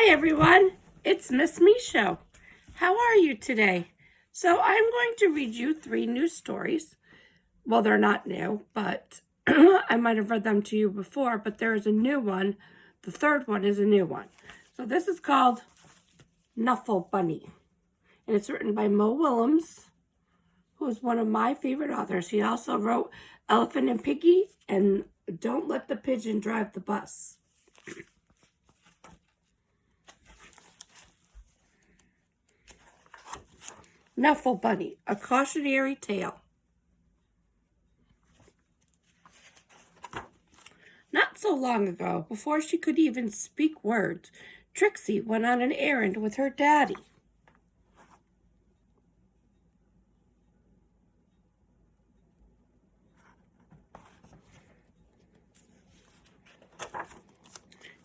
Hi everyone, it's Miss Me Show. How are you today? So I'm going to read you 3 new stories. Well, they're not new, but I might have read them to you before, but there is a new one. The third one is a new one. So this is called Knuffle Bunny, and it's written by Mo Willems, who is one of my favorite authors. He also wrote Elephant and Piggy and Don't Let the Pigeon Drive the Bus. Knuffle Bunny, a cautionary tale. Not so long ago, before she could even speak words, Trixie went on an errand with her daddy.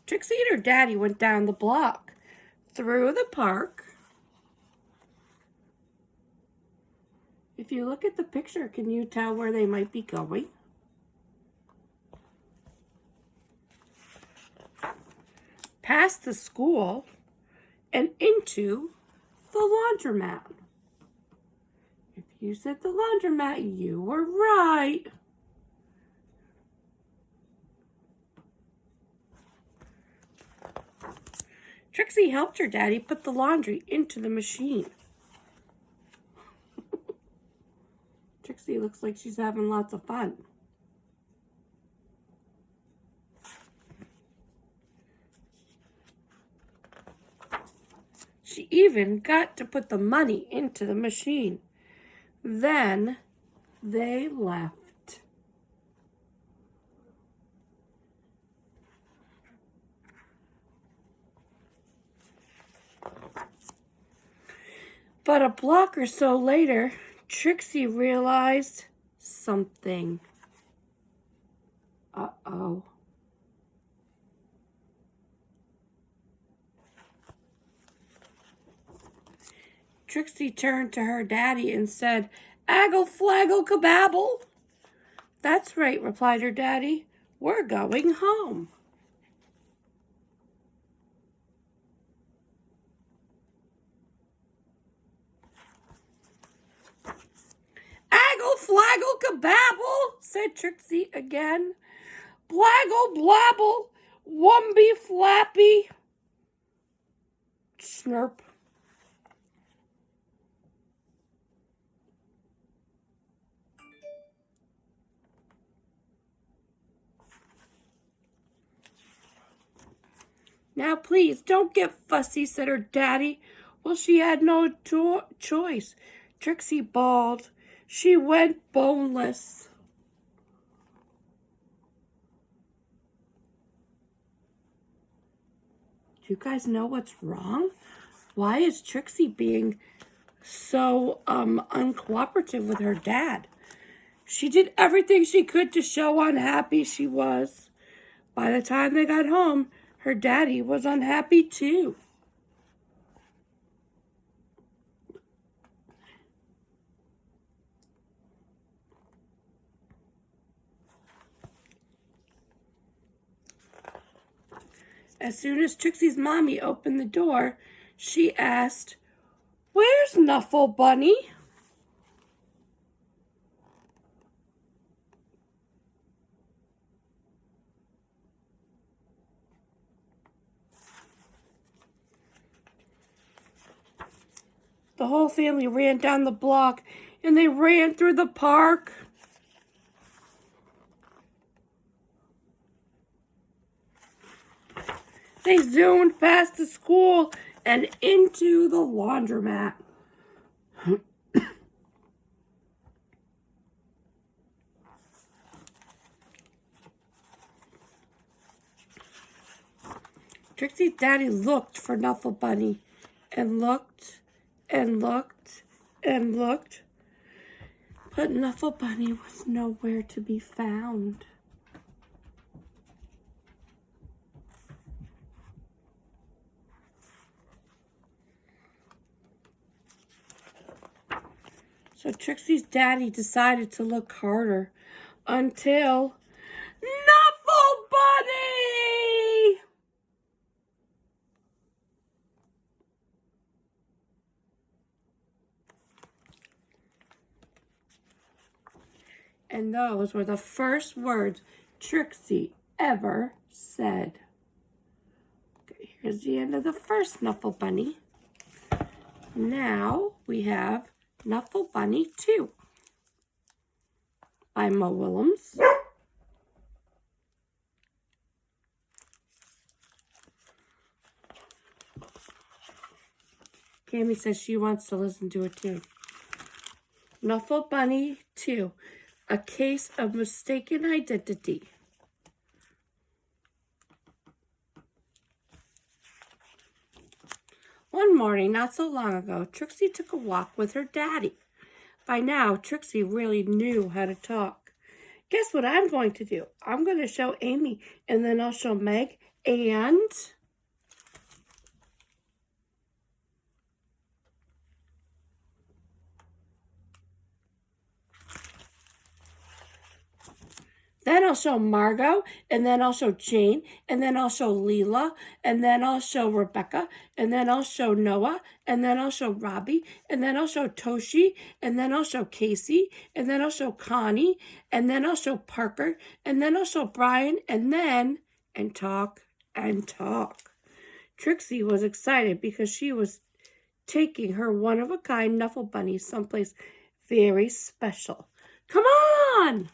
Trixie and her daddy went down the block, through the park. If you look at the picture, can you tell where they might be going? Past the school and into the laundromat. If you said the laundromat, you were right. Trixie helped her daddy put the laundry into the machine. Trixie looks like she's having lots of fun. She even got to put the money into the machine. Then they left. But a block or so later, Trixie realized something. Uh-oh. Trixie turned to her daddy and said, "Aggle flaggle kababble." "That's right," replied her daddy. "We're going home." "Aggle flaggle kababble," said Trixie again. "Blaggle blabble, wumby flappy." Snurp. "Now, please, don't get fussy," said her daddy. Well, she had no choice. Trixie bawled. She went boneless. Do you guys know what's wrong? Why is Trixie being so uncooperative with her dad? She did everything she could to show unhappy she was. By the time they got home, her daddy was unhappy too. As soon as Trixie's mommy opened the door, she asked, "Where's Knuffle Bunny?" The whole family ran down the block, and they ran through the park. They zoomed past the school and into the laundromat. Trixie's daddy looked for Knuffle Bunny and looked and looked and looked, but Knuffle Bunny was nowhere to be found. So Trixie's daddy decided to look harder until Knuffle Bunny! And those were the first words Trixie ever said. Okay, here's the end of the first Knuffle Bunny. Now we have Knuffle Bunny 2 by Mo Willems. Cami says she wants to listen to it too. Knuffle Bunny 2, A Case of Mistaken Identity. One morning, not so long ago, Trixie took a walk with her daddy. By now, Trixie really knew how to talk. Guess what I'm going to do? I'm going to show Amy, and then I'll show Meg, and... then I'll show Margot, and then I'll show Jane, and then I'll show Leela, and then I'll show Rebecca, and then I'll show Noah, and then I'll show Robbie, and then I'll show Toshi, and then I'll show Casey, and then I'll show Connie, and then I'll show Parker, and then I'll show Brian, and then, and talk, and talk. Trixie was excited because she was taking her one-of-a-kind Knuffle Bunny someplace very special. Come on!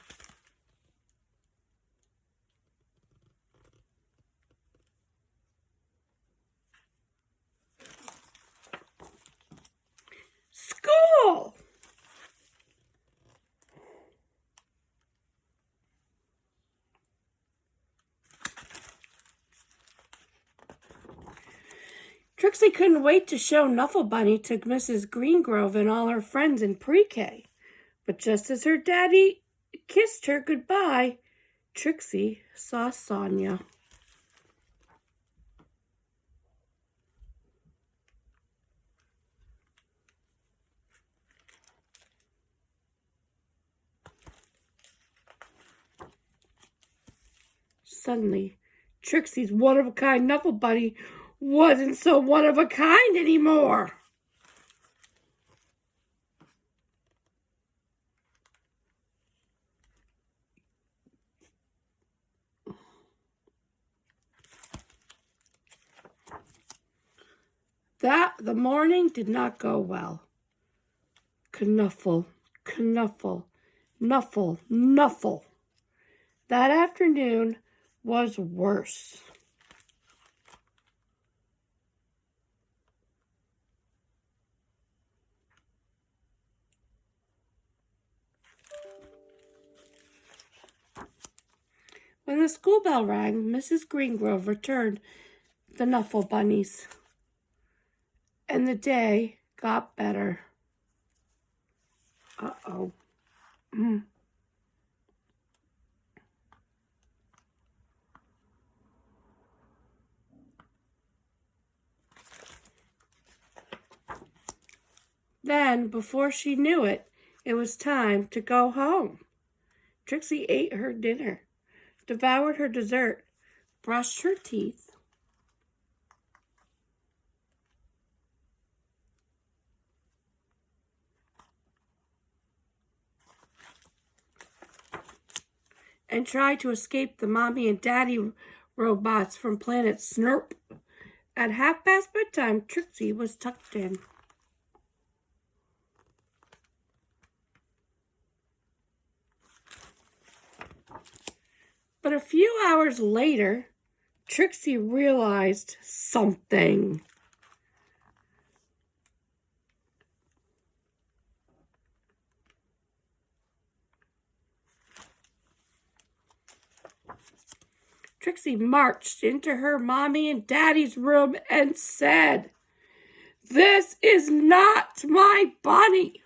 School! Trixie couldn't wait to show Knuffle Bunny to Mrs. Greengrove and all her friends in pre-K. But just as her daddy kissed her goodbye, Trixie saw Sonia. Suddenly, Trixie's one-of-a-kind Knuffle Bunny wasn't so one-of-a-kind anymore. The morning did not go well. Knuffle, Knuffle, Knuffle, Knuffle. That afternoon was worse. When the school bell rang, Mrs. Greengrove returned the Knuffle Bunnies, and the day got better. Uh-oh. Then, before she knew it, it was time to go home. Trixie ate her dinner, devoured her dessert, brushed her teeth, and tried to escape the mommy and daddy robots from planet Snurp. At 1:30 bedtime, Trixie was tucked in. But a few hours later, Trixie realized something. Trixie marched into her mommy and daddy's room and said, "This is not my bunny."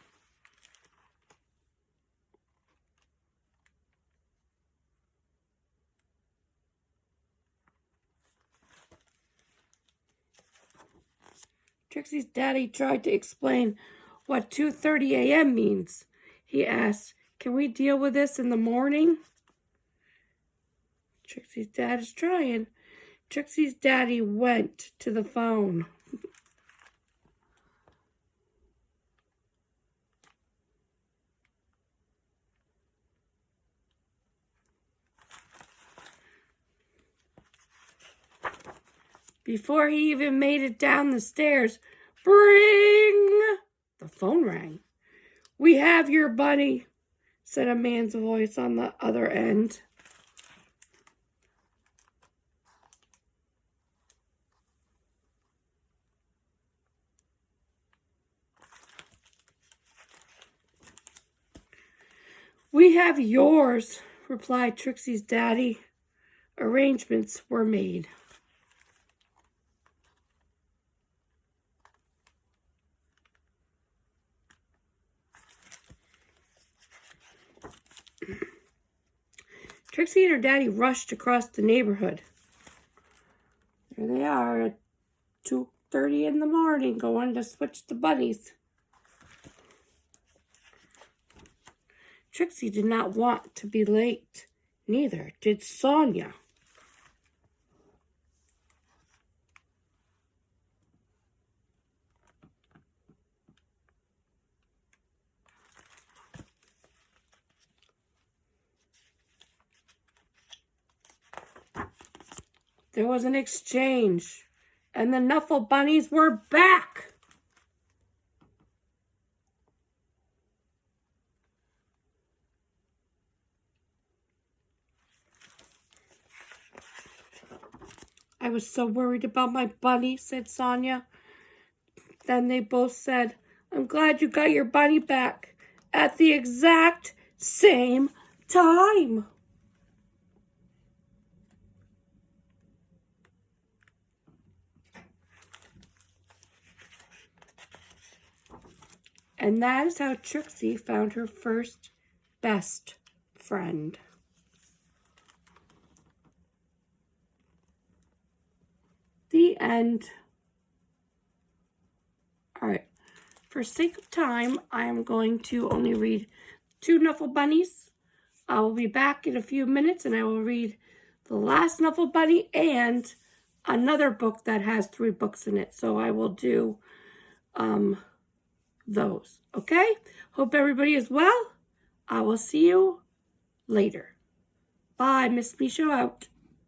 Trixie's daddy tried to explain what 2:30 a.m. means. He asked, "Can we deal with this in the morning?" Trixie's dad is trying. Trixie's daddy went to the phone. Before he even made it down the stairs, bring! The phone rang. "We have your bunny," said a man's voice on the other end. "We have yours," replied Trixie's daddy. Arrangements were made. Trixie and her daddy rushed across the neighborhood. There they are at 2:30 in the morning, going to switch the bunnies. Trixie did not want to be late. Neither did Sonia. There was an exchange, and the Knuffle bunnies were back. "I was so worried about my bunny," said Sonia. Then they both said, "I'm glad you got your bunny back at the exact same time." And that is how Trixie found her first best friend. The end. All right. For sake of time, I am going to only read 2 Knuffle bunnies. I will be back in a few minutes, and I will read The Last Knuffle Bunny and another book that has 3 books in it. So I will do those. Okay? Hope everybody is well. I will see you later. Bye. Miss Misha out.